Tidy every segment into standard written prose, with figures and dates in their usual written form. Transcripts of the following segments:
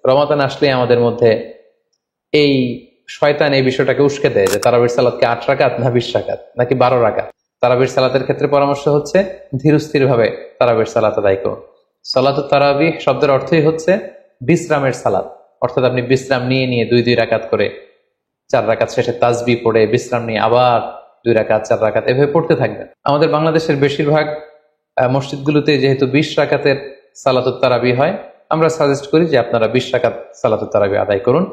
রমাদান আসলে আমাদের মধ্যে এই শয়তান এই বিষয়টাকে উস্কে দেয় যে তারাবির সালাতকে 8 রাকাত না 20 রাকাত নাকি 12 রাকাত। তারাবির সালাতের ক্ষেত্রে পরামর্শ হচ্ছে ধীরস্থির ভাবে তারাবির সালাত আদায় করুন। সালাতুত তারাবিহ শব্দের অর্থই হচ্ছে বিশ্রামের সালাত, অর্থাৎ আপনি বিশ্রাম নিয়ে নিয়ে 2 রাকাত করে 4 রাকাত শেষে তাসবিহ পড়ে বিশ্রাম নিয়ে আবার 2 রাকাত 4 রাকাত এভাবে পড়তে থাকবেন। আমাদের বাংলাদেশের বেশিরভাগ মসজিদগুলোতে যেহেতু 20 রাকাতের সালাতুত তারাবিহ হয়, আমরা সাজেস্ট করি যে আপনারা 20 রাকাত সালাতুত তারাবিহ আদায় করুন।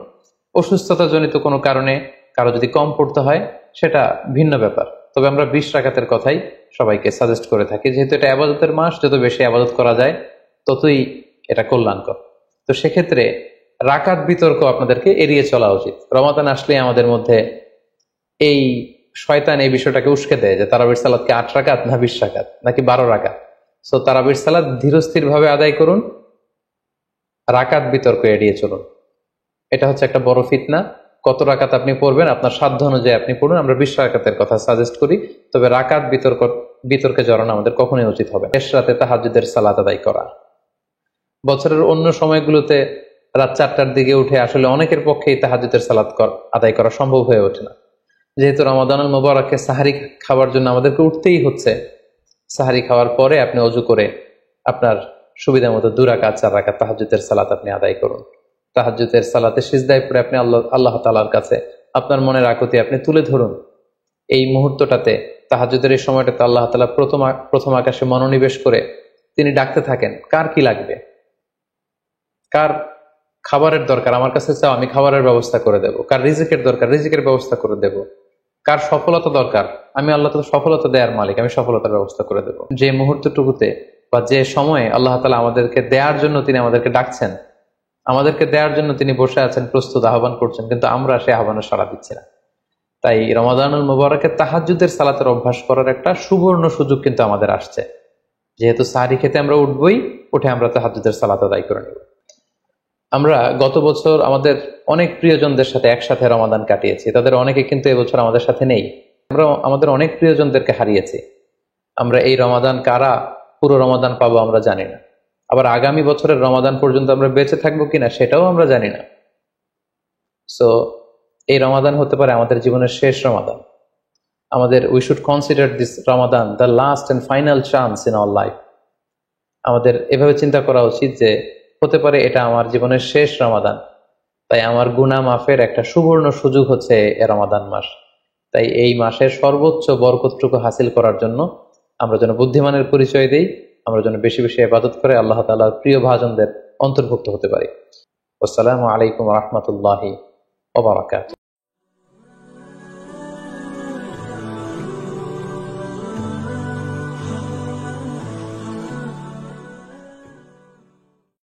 অসুস্থতা জনিত কোনো কারণে কারো যদি কম পড়তে হয় সেটা ভিন্ন ব্যাপার, তবে আমরা 20 রাকাতের কথাই সবাইকে সাজেস্ট করে থাকি, যেহেতু এটা ইবাদতের মাস, যত বেশি ইবাদত করা যায় ততই এটা কল্যাণকর। তো সেক্ষেত্রে রাকাত বিতর্ক আপনাদেরকে এড়িয়ে চলা উচিত। রমাদান আসলে আমাদের মধ্যে এই শয়তান এই বিষয়টাকে উস্কে দেয় যে তারাবির সালাতকে 8 রাকাত না 20 রাকাত নাকি 12 রাকাত। সো তারাবির সালাত ধীরস্থির ভাবে আদায় করুন, রাকাত বিতর্ক এড়িয়ে চলুন। এটা হচ্ছে একটা বড় ফিতনা। কত রাকাত আপনি পড়বেন আপনার সাধ্য অনুযায়ী আপনি পড়ুন। আমরা 20 রাকাতের কথা সাজেস্ট করি, তবে রাকাত বিতর্কে জড়ানো আমাদের কখনোই উচিত হবে। শেষ রাতে তাহাজ্জুদের সালাত আদায় করা, বছরের অন্য সময়গুলোতে রাত 4টার দিকে উঠে আসলে অনেকের পক্ষেই তাহাজ্জুদের সালাত আদায় করা সম্ভব হয়ে ওঠে না। যেহেতু রমাদানুল মুবারাকে সাহারি খাওয়ার জন্য আমাদেরকে উঠতেই হচ্ছে, সাহারি খাওয়ার পরে আপনি অজু করে আপনার সুবিধা মতো 2 রাকাত 4 রাকাত তাহাজ্জুদের সালাত আপনি আদায় করুন। তাহাজ্জুদের সালাতে সিজদায় পড়ে আপনি আল্লাহ তাআলার কাছে আপনার মনের আকুতি আপনি তুলে ধরুন। এই মুহূর্তটাতে তাহাজ্জুদের এই সময়টাতে আল্লাহ তাআলা প্রথম আকাশে মনোনিবেশ করে তিনি ডাকতে থাকেন, কার কি লাগবে, কার খাবারের দরকার আমার কাছে চাও, আমি খাবারের ব্যবস্থা করে দেব। কার রিজিকের দরকার, রিজিকের ব্যবস্থা করে দেব। কার সফলতা দরকার, আমি আল্লাহ তাআলা সফলতা দেওয়ার মালিক, আমি সফলতার ব্যবস্থা করে দেব। যে মুহূর্তটুকুতে বা যে সময়ে আল্লাহ তাআলা আমাদেরকে দেওয়ার জন্য তিনি আমাদেরকে ডাকছেন, আমাদেরকে দেওয়ার জন্য তিনি বসে আছেন, প্রস্তুত, আহ্বান করছেন, কিন্তু আমরা সে আহ্বানে সাড়া দিচ্ছি না। তাই রমাদানুল মুবারাকে তাহাজ্জুদের সালাতের অভ্যাস করার একটা সুবর্ণ সুযোগ কিন্তু আমাদের আসছে। যেহেতু সাহারি খেতে আমরা উঠবই, উঠে আমরা তাহাজ্জুদের সালাত আদায় করে নেব। আমরা গত বছর আমাদের অনেক প্রিয়জনদের সাথে একসাথে রমাদান কাটিয়েছি, তাদের অনেকে কিন্তু এবছর আমাদের সাথে নেই। আমরা আমাদের অনেক প্রিয়জনদেরকে হারিয়েছি। আমরা এই রমাদান কারা পুরো রমাদান পাবো আমরা জানি না, আবার আগামী বছরের রমাদান পর্যন্ত আমরা বেঁচে থাকবো কিনা সেটাও আমরা জানি না। সো এই রমাদান হতে পারে আমাদের জীবনের শেষ Ramadan. We should consider this Ramadan the last and final chance in our life. আমাদের এভাবে চিন্তা করা উচিত যে হতে পারে এটা আমার জীবনের শেষ রমাদান, তাই আমার গুনাহ মাফের একটা সুবর্ণ সুযোগ হচ্ছে এ রমাদান মাস। তাই এই মাসের সর্বোচ্চ বরকতটুকু হাসিল করার জন্য আমরা যেন বুদ্ধিমানের পরিচয় দেই, আমরা যেন বেশি বেশি ইবাদত করে আল্লাহ তাআলার প্রিয় ভাজনদের অন্তর্ভুক্ত হতে পারি। আসসালামু আলাইকুম ওয়া রাহমাতুল্লাহি ওয়া বারাকাতুহু।